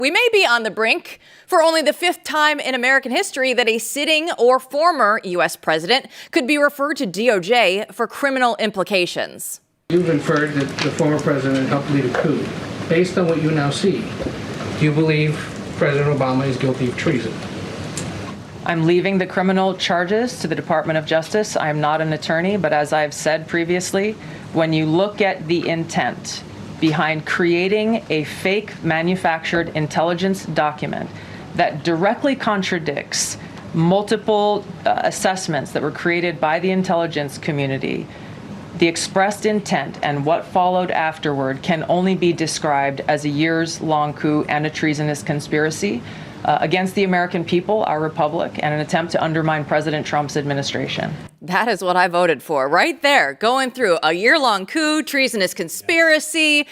We may be on the brink for only the fifth time in American history that a sitting or former U.S. president could be referred to DOJ for criminal implications. You've inferred that the former president helped lead a coup. Based on what you now see, do you believe President Obama is guilty of treason? I'm leaving the criminal charges to the Department of Justice. I am not an attorney, but as I've said previously, when you look at the intent behind creating a fake manufactured intelligence document that directly contradicts multiple assessments that were created by the intelligence community, the expressed intent and what followed afterward can only be described as a years-long coup and a treasonous conspiracy against the American people, our republic, and an attempt to undermine President Trump's administration. That is what I voted for right there, going through a year-long coup, treasonous conspiracy.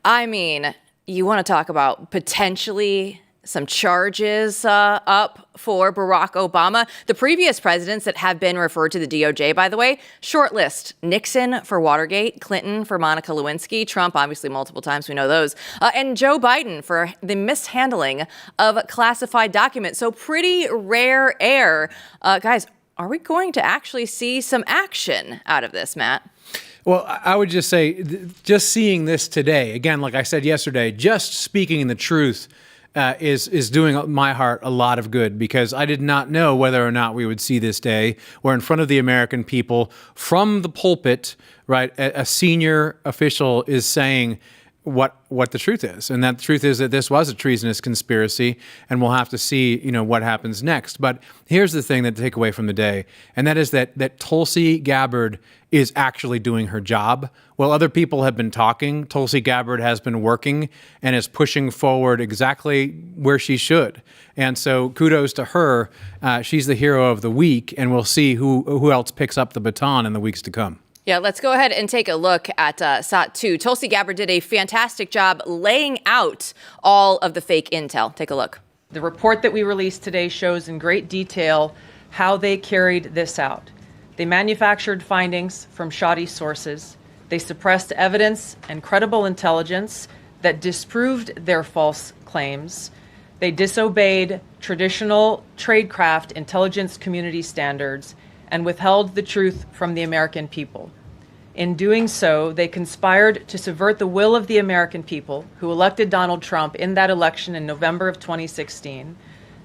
I mean, you want to talk about potentially some charges up for Barack Obama. The previous presidents that have been referred to the DOJ, by the way, short list: Nixon for Watergate, Clinton for Monica Lewinsky, Trump obviously multiple times, we know those, and Joe Biden for the mishandling of classified documents. So pretty rare air. Guys, are we going to actually see some action out of this, Matt? Well, I would just say, just seeing this today, again, like I said yesterday, just speaking the truth is doing my heart a lot of good, because I did not know whether or not we would see this day where in front of the American people, from the pulpit, right, a senior official is saying what the truth is. And that truth is that this was a treasonous conspiracy, and we'll have to see, what happens next. But here's the thing that to take away from the day, and that is that Tulsi Gabbard is actually doing her job. While other people have been talking, Tulsi Gabbard has been working and is pushing forward exactly where she should. And so kudos to her. She's the hero of the week, and we'll see who else picks up the baton in the weeks to come. Yeah, let's go ahead and take a look at SOT 2. Tulsi Gabbard did a fantastic job laying out all of the fake intel. Take a look. The report that we released today shows in great detail how they carried this out. They manufactured findings from shoddy sources. They suppressed evidence and credible intelligence that disproved their false claims. They disobeyed traditional tradecraft intelligence community standards and withheld the truth from the American people. In doing so, they conspired to subvert the will of the American people who elected Donald Trump in that election in November of 2016.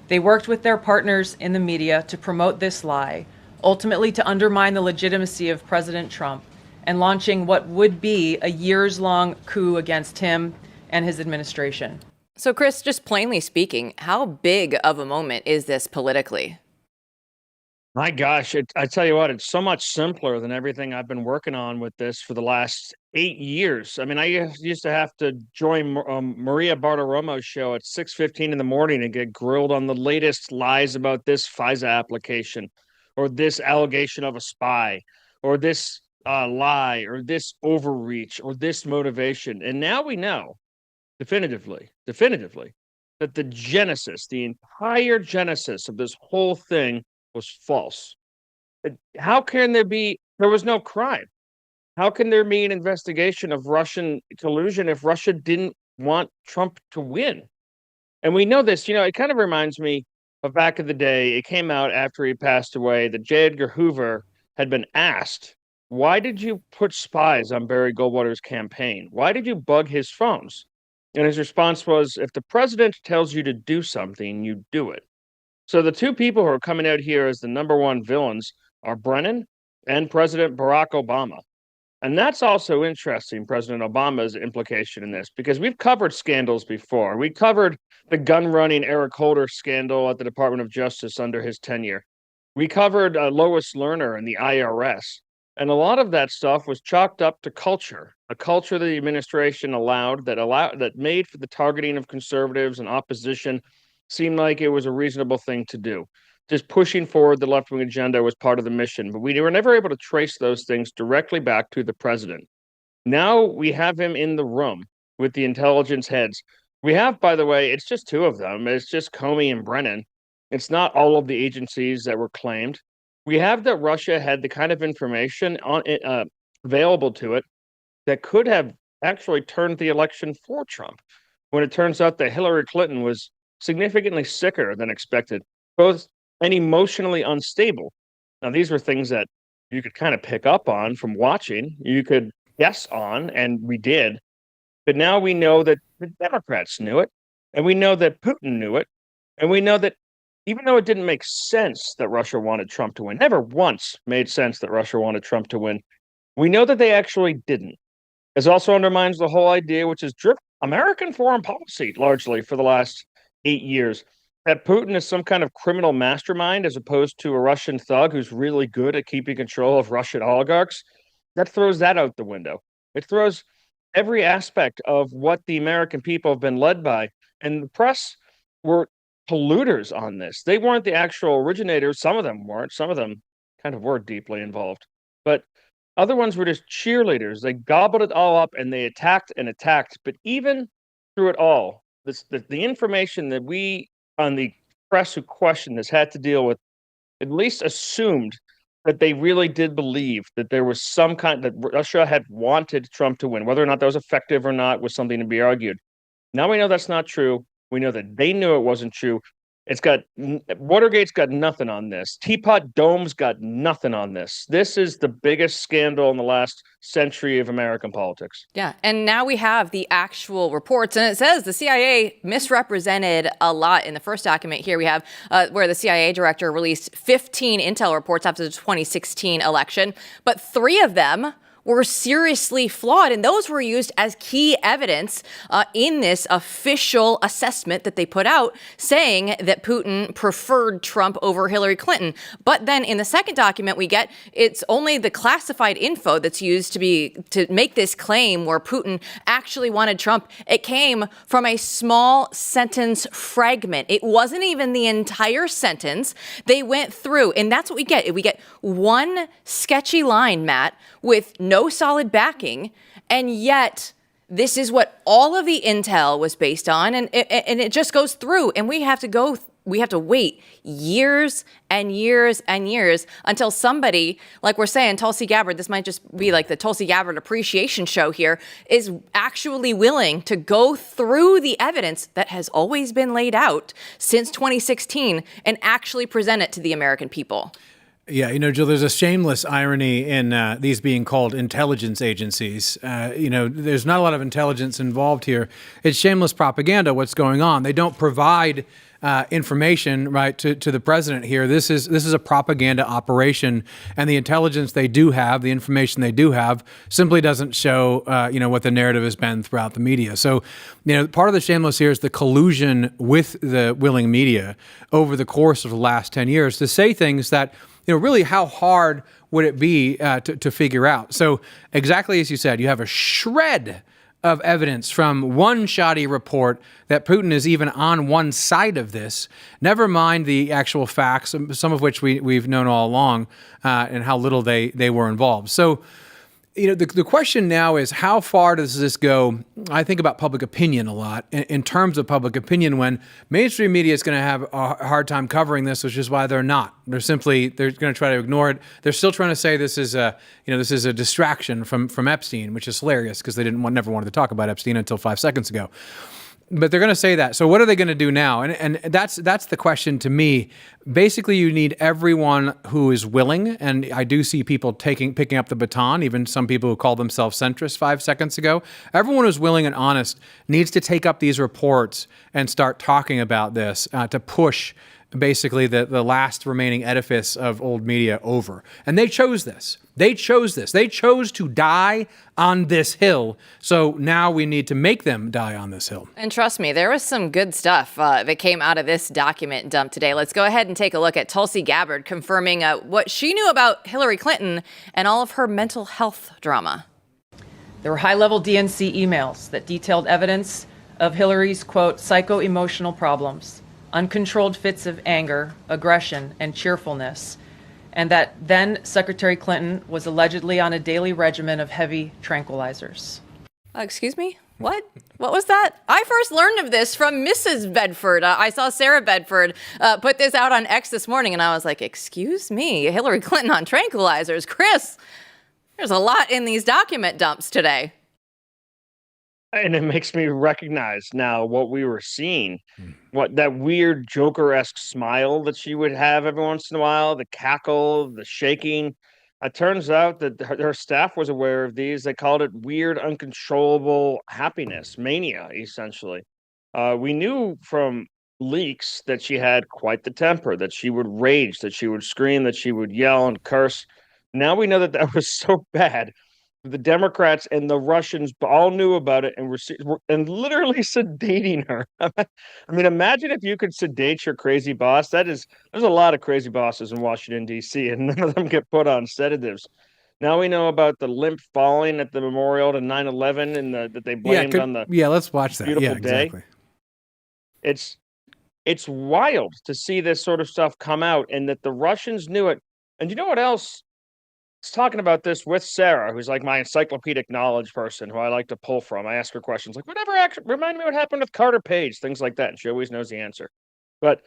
They worked with their partners in the media to promote this lie, ultimately to undermine the legitimacy of President Trump and launching what would be a years-long coup against him and his administration. So, Chris, just plainly speaking, how big of a moment is this politically? My gosh, I tell you what, it's so much simpler than everything I've been working on with this for the last 8 years. I mean, I used to have to join Maria Bartiromo's show at 6:15 in the morning and get grilled on the latest lies about this FISA application, or this allegation of a spy, or this lie, or this overreach, or this motivation. And now we know definitively, that the entire genesis of this whole thing was false. How can there was no crime? How can there be an investigation of Russian collusion if Russia didn't want Trump to win? And we know this, it kind of reminds me of back in the day. It came out after he passed away that J. Edgar Hoover had been asked, why did you put spies on Barry Goldwater's campaign? Why did you bug his phones? And his response was, if the president tells you to do something, you do it. So the two people who are coming out here as the number one villains are Brennan and President Barack Obama. And that's also interesting, President Obama's implication in this, because we've covered scandals before. We covered the gun-running Eric Holder scandal at the Department of Justice under his tenure. We covered Lois Lerner and the IRS. And a lot of that stuff was chalked up to culture, a culture the administration that made for the targeting of conservatives and opposition seemed like it was a reasonable thing to do. Just pushing forward the left-wing agenda was part of the mission, but we were never able to trace those things directly back to the president. Now we have him in the room with the intelligence heads. We have, by the way, it's just two of them. It's just Comey and Brennan. It's not all of the agencies that were claimed. We have that Russia had the kind of information available to it that could have actually turned the election for Trump. when it turns out that Hillary Clinton was significantly sicker than expected, both and emotionally unstable. Now, these were things that you could kind of pick up on from watching, you could guess on, and we did. But now we know that the Democrats knew it, and we know that Putin knew it, and we know that even though it didn't make sense that Russia wanted Trump to win, never once made sense that Russia wanted Trump to win, we know that they actually didn't. This also undermines the whole idea, which has driven American foreign policy largely for the last 8 years, that Putin is some kind of criminal mastermind as opposed to a Russian thug who's really good at keeping control of Russian oligarchs. That throws that out the window. It throws every aspect of what the American people have been led by. And the press were polluters on this. They weren't the actual originators. Some of them weren't. Some of them kind of were deeply involved. But other ones were just cheerleaders. They gobbled it all up and they attacked and attacked. But even through it all, the information that we on the press who questioned this had to deal with at least assumed that they really did believe that there was some kind that Russia had wanted Trump to win. Whether or not that was effective or not was something to be argued. Now we know that's not true. We know that they knew it wasn't true. Watergate's got nothing on this. Teapot Dome's got nothing on this. This is the biggest scandal in the last century of American politics. Yeah. And now we have the actual reports. And it says the CIA misrepresented a lot. In the first document here, we have where the CIA director released 15 intel reports after the 2016 election. But 3 of them were seriously flawed, and those were used as key evidence in this official assessment that they put out, saying that Putin preferred Trump over Hillary Clinton. But then in the second document we get, it's only the classified info that's used to make this claim where Putin actually wanted Trump. It came from a small sentence fragment. It wasn't even the entire sentence. They went through, and that's what we get. We get one sketchy line, Matt, with no solid backing, and yet this is what all of the intel was based on, and it just goes through, and we have to wait years and years and years until somebody, like we're saying, Tulsi Gabbard, this might just be like the Tulsi Gabbard appreciation show here, is actually willing to go through the evidence that has always been laid out since 2016 and actually present it to the American people. Yeah, Jill, there's a shameless irony in these being called intelligence agencies. There's not a lot of intelligence involved here. It's shameless propaganda, what's going on. They don't provide information, right, to the president here. This is a propaganda operation, and the intelligence they do have, the information they do have, simply doesn't show, what the narrative has been throughout the media. So, part of the shameless here is the collusion with the willing media over the course of the last 10 years to say things that, really how hard would it be to figure out? So exactly as you said, you have a shred of evidence from one shoddy report that Putin is even on one side of this, never mind the actual facts, some of which we've known all along, and how little they were involved. So, the question now is, how far does this go? I think about public opinion a lot in terms of public opinion when mainstream media is going to have a hard time covering this, which is why they're not. They're going to try to ignore it. They're still trying to say this is a distraction from Epstein, which is hilarious because they never wanted to talk about Epstein until 5 seconds ago. But they're going to say that. So what are they going to do now? And that's the question to me. Basically, you need everyone who is willing, and I do see people picking up the baton, even some people who called themselves centrist 5 seconds ago. Everyone who's willing and honest needs to take up these reports and start talking about this to push basically the last remaining edifice of old media over. And they chose this. They chose to die on this hill. So now we need to make them die on this hill. And trust me, there was some good stuff that came out of this document dump today. Let's go ahead and take a look at Tulsi Gabbard confirming what she knew about Hillary Clinton and all of her mental health drama. There were high-level DNC emails that detailed evidence of Hillary's, quote, psycho-emotional problems, uncontrolled fits of anger, aggression, and cheerfulness, and that then Secretary Clinton was allegedly on a daily regimen of heavy tranquilizers. Excuse me? What? What was that? I first learned of this from Mrs. Bedford. I saw Sarah Bedford put this out on X this morning, and I was like, excuse me, Hillary Clinton on tranquilizers? Chris, there's a lot in these document dumps today. And it makes me recognize now what we were seeing, what that weird Joker-esque smile that she would have every once in a while, the cackle, the shaking. It turns out that her staff was aware of these. They called it weird, uncontrollable happiness, mania, essentially. We knew from leaks that she had quite the temper, that she would rage, that she would scream, that she would yell and curse. Now we know that that was so bad the Democrats and the Russians all knew about it and were and literally sedating her. I mean, imagine if you could sedate your crazy boss. There's a lot of crazy bosses in Washington D.C. and none of them get put on sedatives. Now we know about the limp falling at the memorial to 9/11 and that they blamed on the let's watch that. beautiful Yeah, day. exactly. It's wild to see this sort of stuff come out and that the Russians knew it. And you know what else? I was talking about this with Sarah, who's like my encyclopedic knowledge person who I like to pull from. I ask her questions like, whatever, actually, remind me what happened with Carter Page, things like that. And she always knows the answer. But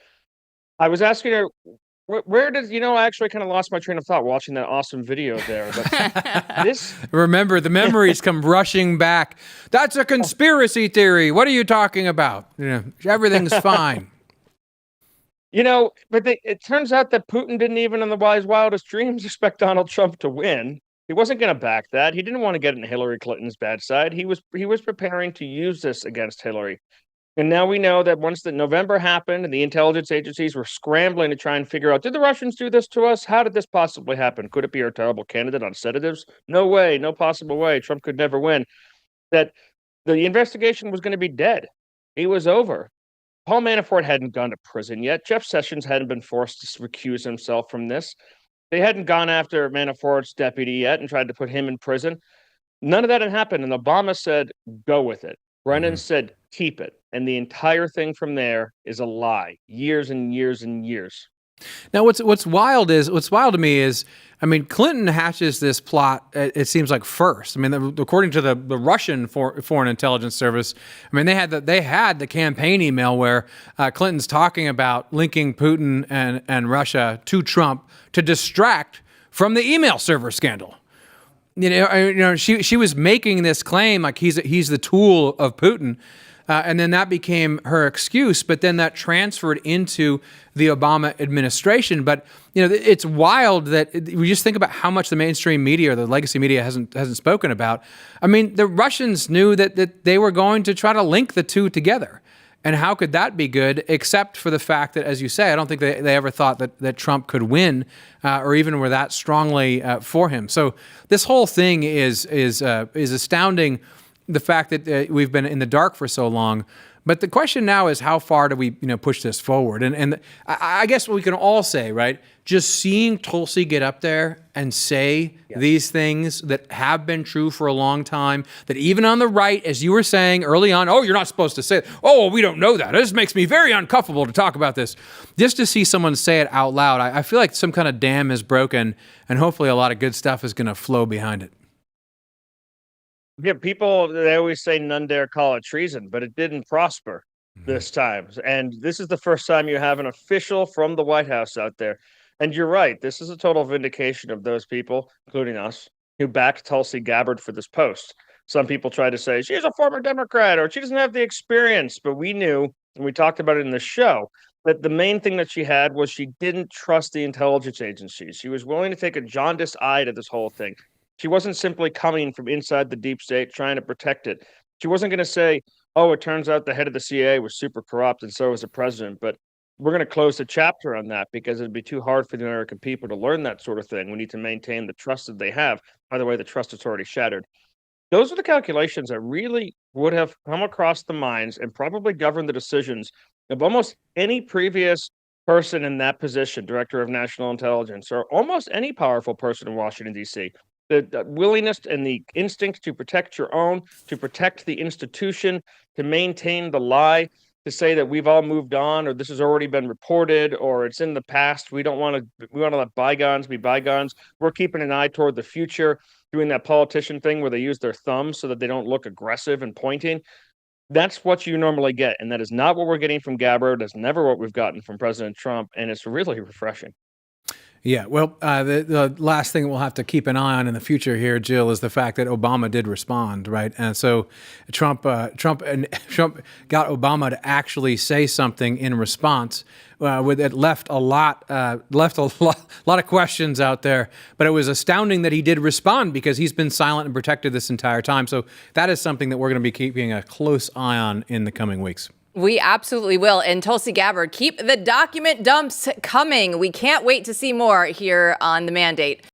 I was asking her, where did, I actually kind of lost my train of thought watching that awesome video there. But this. Remember, the memories come rushing back. That's a conspiracy theory. What are you talking about? Everything's fine. But it turns out that Putin didn't even in the wildest dreams expect Donald Trump to win. He wasn't going to back that. He didn't want to get in Hillary Clinton's bad side. He was preparing to use this against Hillary. And now we know that once the November happened and the intelligence agencies were scrambling to try and figure out, did the Russians do this to us? How did this possibly happen? Could it be our terrible candidate on sedatives? No way, no possible way. Trump could never win. That the investigation was going to be dead. It was over. Paul Manafort hadn't gone to prison yet. Jeff Sessions hadn't been forced to recuse himself from this. They hadn't gone after Manafort's deputy yet and tried to put him in prison. None of that had happened. And Obama said, go with it. Brennan said, keep it. And the entire thing from there is a lie. Years and years and years. Now, what's wild to me is, I mean, Clinton hatches this plot. It seems like first. I mean, according to the Russian Foreign Intelligence Service, I mean, they had the campaign email where Clinton's talking about linking Putin and Russia to Trump to distract from the email server scandal. She was making this claim like he's the tool of Putin. And then that became her excuse, but then that transferred into the Obama administration. But it's wild that we just think about how much the mainstream media or the legacy media hasn't spoken about. I mean, the Russians knew that they were going to try to link the two together. And how could that be good, except for the fact that, as you say, I don't think they ever thought that Trump could win, or even were that strongly for him. So this whole thing is astounding. The fact that we've been in the dark for so long, but the question now is how far do we push this forward? And I guess what we can all say, right? Just seeing Tulsi get up there and say these things that have been true for a long time, that even on the right, as you were saying early on, oh, you're not supposed to say it. Oh, we don't know that. This makes me very uncomfortable to talk about this. Just to see someone say it out loud, I feel like some kind of dam is broken, and hopefully a lot of good stuff is going to flow behind it. Yeah, they always say none dare call it treason, but it didn't prosper this time. And this is the first time you have an official from the White House out there. And you're right. This is a total vindication of those people, including us, who backed Tulsi Gabbard for this post. Some people try to say she's a former Democrat or she doesn't have the experience. But we knew, and we talked about it in the show, that the main thing that she had was she didn't trust the intelligence agencies. She was willing to take a jaundiced eye to this whole thing. She wasn't simply coming from inside the deep state trying to protect it. She wasn't going to say, oh, it turns out the head of the CIA was super corrupt and so was the president. But we're going to close the chapter on that because it'd be too hard for the American people to learn that sort of thing. We need to maintain the trust that they have. By the way, the trust is already shattered. Those are the calculations that really would have come across the minds and probably governed the decisions of almost any previous person in that position, Director of National Intelligence, or almost any powerful person in Washington, D.C. The willingness and the instinct to protect your own, to protect the institution, to maintain the lie, to say that we've all moved on, or this has already been reported, or it's in the past. We want to let bygones be bygones. We're keeping an eye toward the future, doing that politician thing where they use their thumbs so that they don't look aggressive and pointing. That's what you normally get, and that is not what we're getting from Gabbard. That's never what we've gotten from President Trump, and it's really refreshing. Yeah, well, the last thing we'll have to keep an eye on in the future here, Jill, is the fact that Obama did respond, right? And so Trump got Obama to actually say something in response. It left a lot of questions out there, but it was astounding that he did respond because he's been silent and protected this entire time. So that is something that we're going to be keeping a close eye on in the coming weeks. We absolutely will. And Tulsi Gabbard, keep the document dumps coming. We can't wait to see more here on The Mandate.